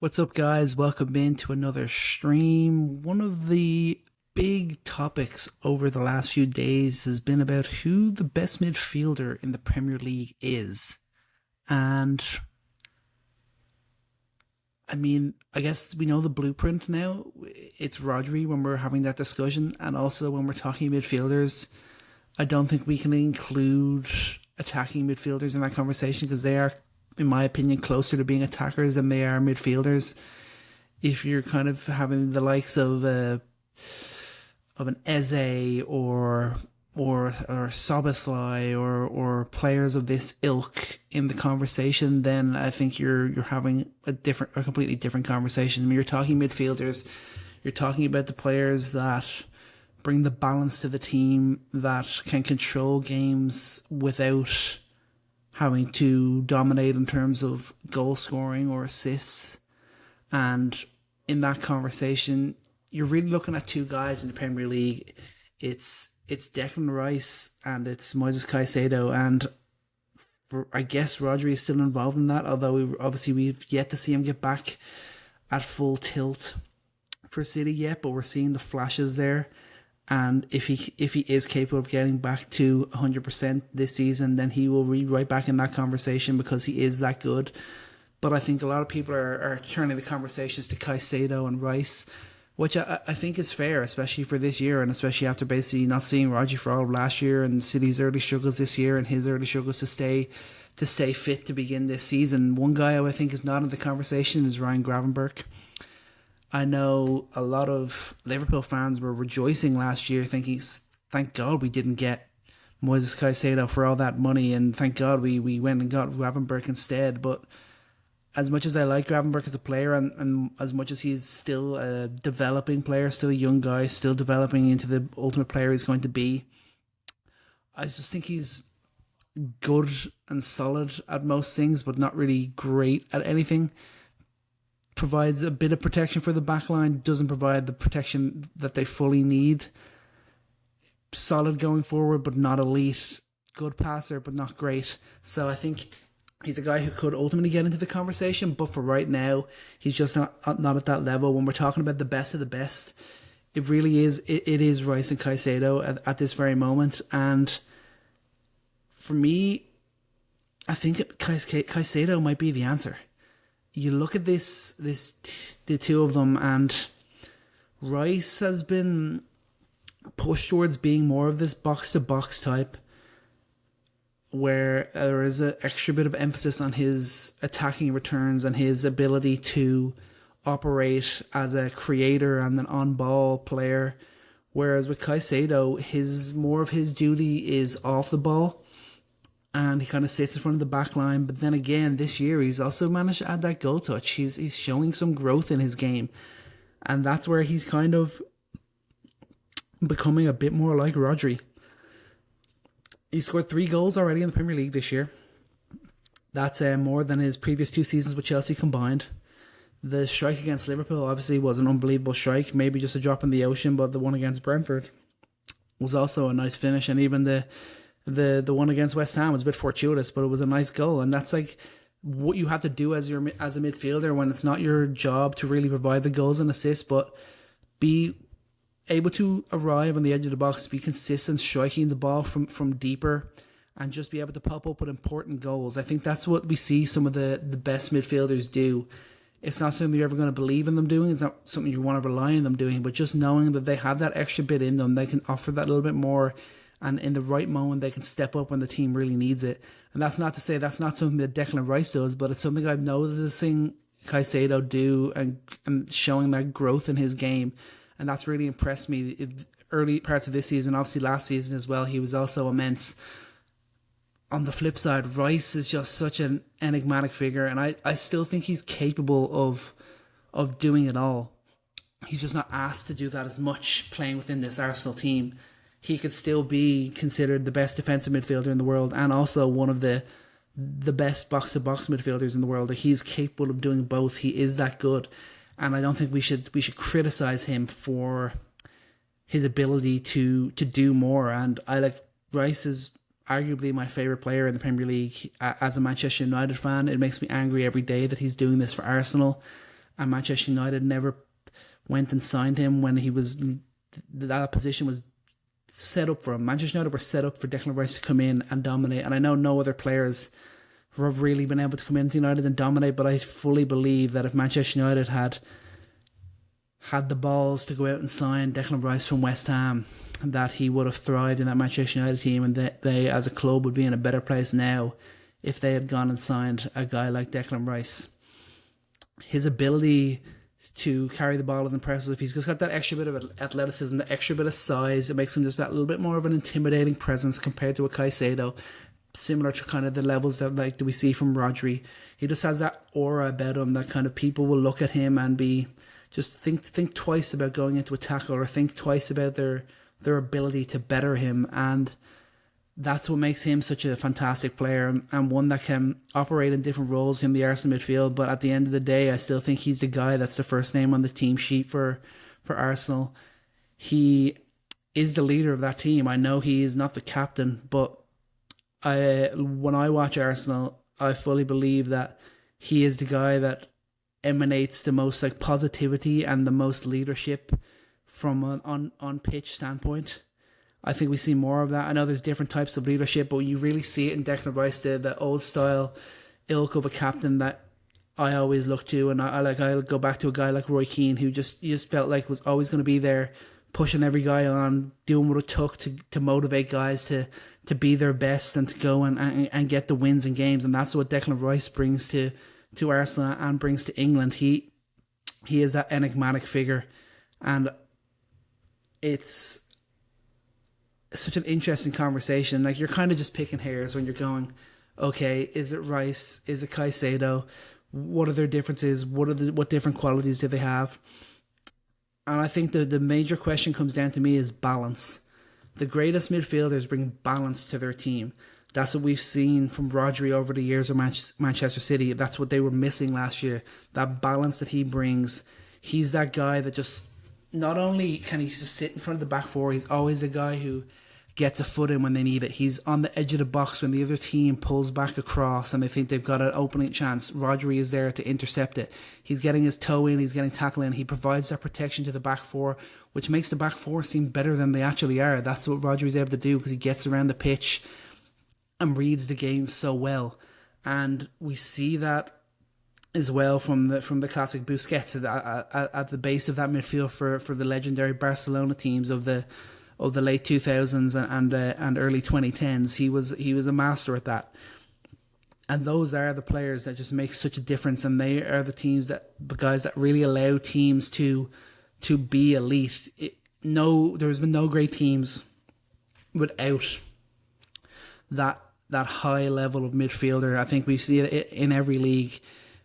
What's up, guys? Welcome into another stream. One of the big topics over the last few days has been about who the best midfielder in the Premier League is. And I guess we know the blueprint now. It's Rodri when we're having that discussion, and also when we're talking midfielders. I don't think we can include attacking midfielders in that conversation because they are, in my opinion, closer to being attackers than they are midfielders. If you're kind of having the likes of an Eze or Soboslai or players of this ilk in the conversation, then I think you're having a completely different conversation. I mean, you're talking midfielders, you're talking about the players that bring the balance to the team, that can control games without having to dominate in terms of goal scoring or assists. And in that conversation, you're really looking at two guys in the Premier League. It's Declan Rice and it's Moises Caicedo, and I guess Rodri is still involved in that, although we've yet to see him get back at full tilt for City yet, but we're seeing the flashes there. And if he is capable of getting back to 100% this season, then he will be right back in that conversation because he is that good. But I think a lot of people are turning the conversations to Caicedo and Rice, which I think is fair, especially for this year, and especially after basically not seeing Rodri for all of last year and City's early struggles this year and his early struggles to stay fit to begin this season. One guy I think is not in the conversation is Ryan Gravenberch. I know a lot of Liverpool fans were rejoicing last year, thinking, thank God we didn't get Moises Caicedo for all that money, and thank God we went and got Gravenberch instead. But as much as I like Gravenberch as a player, and as much as he's still a developing player, still a young guy, still developing into the ultimate player he's going to be, I just think he's good and solid at most things, but not really great at anything. Provides a bit of protection for the backline, doesn't provide the protection that they fully need. Solid going forward, but not elite. Good passer, but not great. So I think he's a guy who could ultimately get into the conversation, but for right now, he's just not at that level. When we're talking about the best of the best, it really is. It is Rice and Caicedo at this very moment, and for me, I think Caicedo might be the answer. You look at the two of them, and Rice has been pushed towards being more of this box-to-box type, where there is an extra bit of emphasis on his attacking returns and his ability to operate as a creator and an on-ball player. Whereas with Caicedo, more of his duty is off the ball, and he kind of sits in front of the back line. But then again, this year, he's also managed to add that goal touch. He's showing some growth in his game. And that's where he's kind of becoming a bit more like Rodri. He scored 3 goals already in the Premier League this year. That's more than his previous 2 seasons with Chelsea combined. The strike against Liverpool obviously was an unbelievable strike. Maybe just a drop in the ocean, but the one against Brentford was also a nice finish. And even the one against West Ham was a bit fortuitous, but it was a nice goal. And that's like what you have to do as a midfielder when it's not your job to really provide the goals and assists, but be able to arrive on the edge of the box, be consistent, striking the ball from deeper, and just be able to pop up with important goals. I think that's what we see some of the best midfielders do. It's not something you're ever going to believe in them doing. It's not something you want to rely on them doing, but just knowing that they have that extra bit in them, they can offer that little bit more, and in the right moment, they can step up when the team really needs it. And that's not to say that's not something that Declan Rice does, but it's something I've noticing Caicedo do and showing that growth in his game. And that's really impressed me early parts of this season. Obviously, last season as well, he was also immense. On the flip side, Rice is just such an enigmatic figure, and I still think he's capable of doing it all. He's just not asked to do that as much playing within this Arsenal team. He could still be considered the best defensive midfielder in the world, and also one of the best box-to-box midfielders in the world. He's capable of doing both. He is that good, and I don't think we should criticize him for his ability to do more. And I like Rice is arguably my favourite player in the Premier League. As a Manchester United fan, it makes me angry every day that he's doing this for Arsenal. and Manchester United never went and signed him when that position was set up for him. Manchester United were set up for Declan Rice to come in and dominate, and I know no other players have really been able to come into United and dominate, but I fully believe that if Manchester United had the balls to go out and sign Declan Rice from West Ham, that he would have thrived in that Manchester United team, and that they as a club would be in a better place now if they had gone and signed a guy like Declan Rice. His ability to carry the ball is impressive. He's just got that extra bit of athleticism, the extra bit of size. It makes him just that little bit more of an intimidating presence compared to a Caicedo, similar to kind of the levels that we see from Rodri. He just has that aura about him that kind of people will look at him and be just think twice about going into a tackle, or think twice about their ability to better him. And that's what makes him such a fantastic player, and one that can operate in different roles in the Arsenal midfield. But at the end of the day, I still think he's the guy that's the first name on the team sheet for Arsenal. He is the leader of that team. I know he is not the captain, but when I watch Arsenal, I fully believe that he is the guy that emanates the most like positivity and the most leadership from an on pitch standpoint. I think we see more of that. I know there's different types of leadership, but you really see it in Declan Rice, the old style ilk of a captain that I always look to. And I go back to a guy like Roy Keane, who just felt like was always going to be there, pushing every guy on, doing what it took to motivate guys to be their best and to go and get the wins in games. And that's what Declan Rice brings to Arsenal and brings to England. He is that enigmatic figure, and it's such an interesting conversation. Like, you're kind of just picking hairs when you're going, okay, is it Rice? Is it Caicedo? What are their differences? What different qualities do they have? And I think the major question comes down to me is balance. The greatest midfielders bring balance to their team. That's what we've seen from Rodri over the years of Manchester City. That's what they were missing last year. That balance that he brings. He's that guy that just, not only can he just sit in front of the back four, he's always the guy who gets a foot in when they need it. He's on the edge of the box when the other team pulls back across and they think they've got an opening chance. Rodri is there to intercept it. He's getting his toe in, he's getting tackle in. He provides that protection to the back four, which makes the back four seem better than they actually are. That's what Rodri's able to do, because he gets around the pitch and reads the game so well. And we see that as well from the classic Busquets at the base of that midfield for the legendary Barcelona teams of the late 2000s and early 2010s. He was a master at that. And those are the players that just make such a difference, and they are the guys that really allow teams to be elite. There's been no great teams without that high level of midfielder. I think we see it in every league,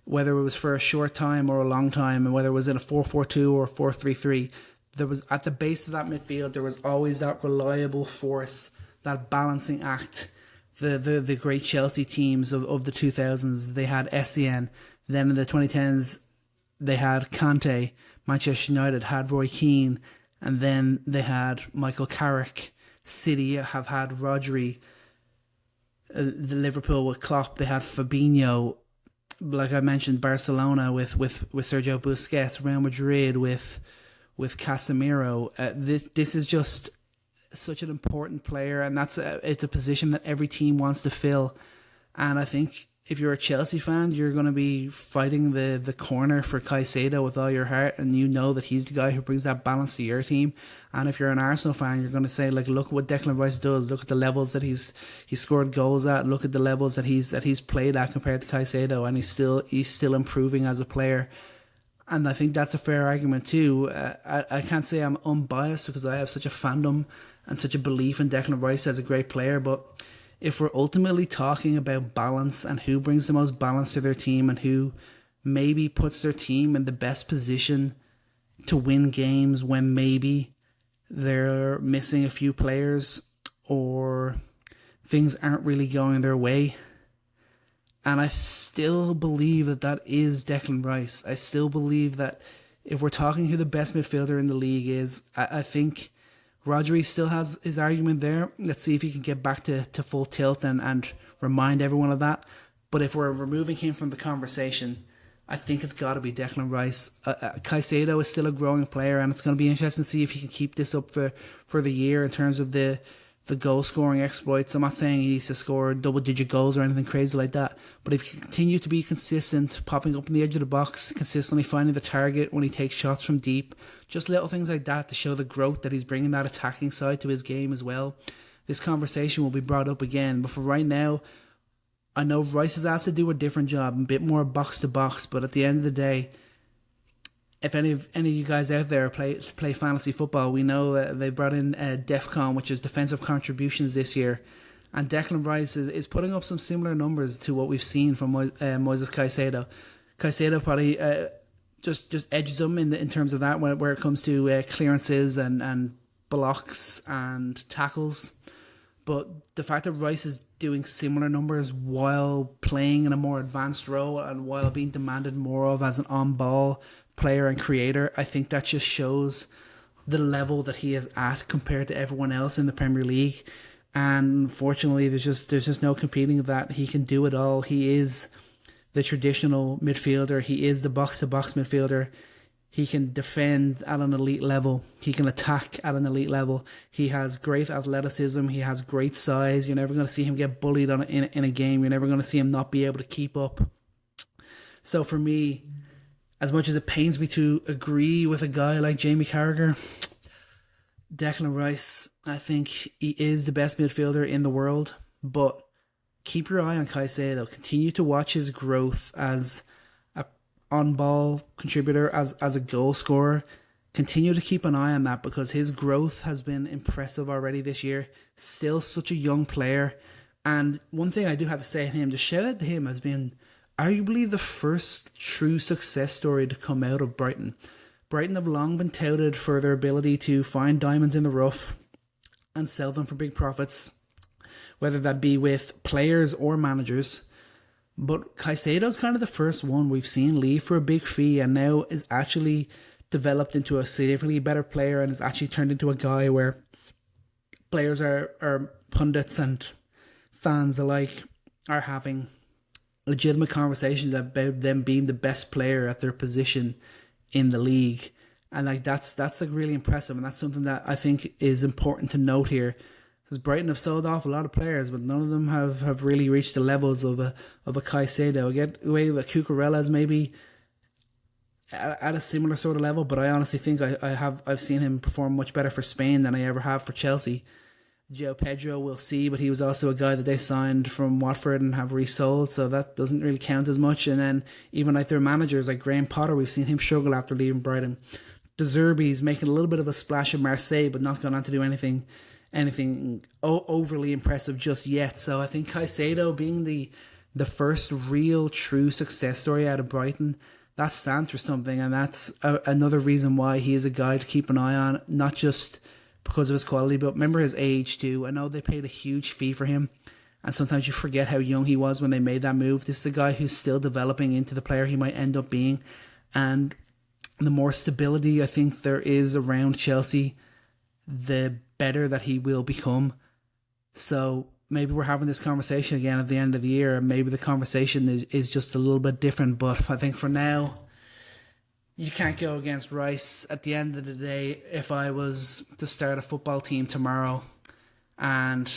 whether it was for a short time or a long time, and whether it was in a 4-4-2 or 4-3-3. There was, at the base of that midfield, there was always that reliable force, that balancing act. The great Chelsea teams of the 2000s, they had Essien. Then in the 2010s, they had Conte. Manchester United had Roy Keane. And then they had Michael Carrick. City have had Rodri. The Liverpool with Klopp, they had Fabinho. Like I mentioned, Barcelona with Sergio Busquets. Real Madrid with Casemiro. This is just such an important player, and it's a position that every team wants to fill. And I think if you're a Chelsea fan, you're going to be fighting the corner for Caicedo with all your heart, and you know that he's the guy who brings that balance to your team. And if you're an Arsenal fan, you're going to say, like, look what Declan Rice does. Look at the levels that he's scored goals at. Look at the levels that he's played at compared to Caicedo, and he's still improving as a player. And I think that's a fair argument too. I can't say I'm unbiased because I have such a fandom and such a belief in Declan Rice as a great player. But if we're ultimately talking about balance and who brings the most balance to their team and who maybe puts their team in the best position to win games when maybe they're missing a few players or things aren't really going their way, and I still believe that is Declan Rice. I still believe that if we're talking who the best midfielder in the league is, I think Rodri still has his argument there. Let's see if he can get back to full tilt and remind everyone of that. But if we're removing him from the conversation, I think it's got to be Declan Rice. Caicedo is still a growing player, and it's going to be interesting to see if he can keep this up for the year in terms of the goal scoring exploits. I'm not saying he needs to score double digit goals or anything crazy like that, but if he can continue to be consistent, popping up in the edge of the box, consistently finding the target when he takes shots from deep, just little things like that to show the growth that he's bringing that attacking side to his game as well. This conversation will be brought up again, but for right now, I know Rice is asked to do a different job, a bit more box to box, but at the end of the day, if any of you guys out there play fantasy football, we know that they brought in DEFCON, which is defensive contributions this year, and Declan Rice is putting up some similar numbers to what we've seen from Moises Caicedo. Caicedo probably just edges him in terms of that where it comes to clearances and blocks and tackles. But the fact that Rice is doing similar numbers while playing in a more advanced role and while being demanded more of as an on-ball player and creator, I think that just shows the level that he is at compared to everyone else in the Premier League. And unfortunately, there's just no competing with that. He can do it all. He is the traditional midfielder. He is the box-to-box midfielder. He can defend at an elite level. He can attack at an elite level. He has great athleticism. He has great size. You're never going to see him get bullied in a game. You're never going to see him not be able to keep up. So for me, as much as it pains me to agree with a guy like Jamie Carragher, Declan Rice, I think he is the best midfielder in the world. But keep your eye on Caicedo. Continue to watch his growth as on-ball contributor, as a goal scorer. Continue to keep an eye on that because his growth has been impressive already this year. Still such a young player. And one thing I do have to say to him, the shout out to him has been arguably the first true success story to come out of Brighton. Brighton have long been touted for their ability to find diamonds in the rough and sell them for big profits, whether that be with players or managers. But Caicedo's kind of the first one we've seen leave for a big fee and now is actually developed into a significantly better player and is actually turned into a guy where players are pundits and fans alike are having legitimate conversations about them being the best player at their position in the league. And that's like really impressive, and that's something that I think is important to note here. Because Brighton have sold off a lot of players, but none of them have really reached the levels of a Caicedo. Get away with Cucurella's maybe at a similar sort of level, but I honestly think I've seen him perform much better for Spain than I ever have for Chelsea. João Pedro, we'll see, but he was also a guy that they signed from Watford and have resold, so that doesn't really count as much. And then even like their managers, like Graham Potter, we've seen him struggle after leaving Brighton. De Zerbi's making a little bit of a splash at Marseille, but not gone on to do anything overly impressive just yet. So I think Caicedo being the first real true success story out of Brighton, that stands for something, and that's another reason why he is a guy to keep an eye on, not just because of his quality, but remember his age too. I know they paid a huge fee for him, and sometimes you forget how young he was when they made that move. This is a guy who's still developing into the player he might end up being, and the more stability I think there is around Chelsea, the better that he will become. So maybe we're having this conversation again at the end of the year, and maybe the conversation is just a little bit different, but I think for now you can't go against Rice. At the end of the day, if I was to start a football team tomorrow and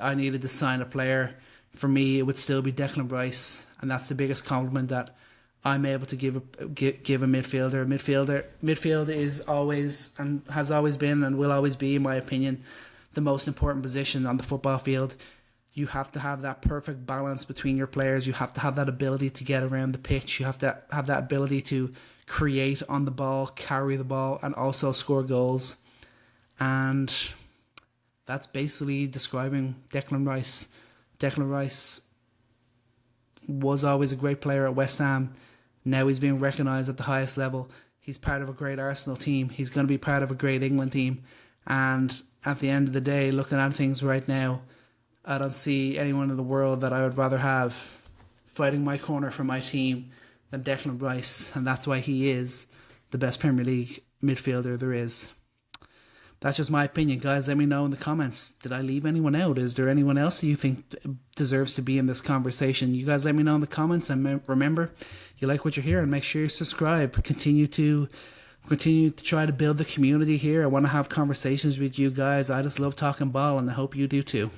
I needed to sign a player, for me it would still be Declan Rice, and that's the biggest compliment that I'm able to give a midfielder. Midfield is always and has always been and will always be, in my opinion, the most important position on the football field. You have to have that perfect balance between your players. You have to have that ability to get around the pitch. You have to have that ability to create on the ball, carry the ball, and also score goals. And that's basically describing Declan Rice. Declan Rice was always a great player at West Ham. Now he's being recognised at the highest level. He's part of a great Arsenal team. He's going to be part of a great England team. And at the end of the day, looking at things right now, I don't see anyone in the world that I would rather have fighting my corner for my team than Declan Rice. And that's why he is the best Premier League midfielder there is. That's just my opinion, guys. Let me know in the comments. Did I leave anyone out? Is there anyone else who you think deserves to be in this conversation? You guys let me know in the comments. And remember, you like what you hear, and make sure you subscribe. Continue to try to build the community here. I want to have conversations with you guys. I just love talking ball, and I hope you do too.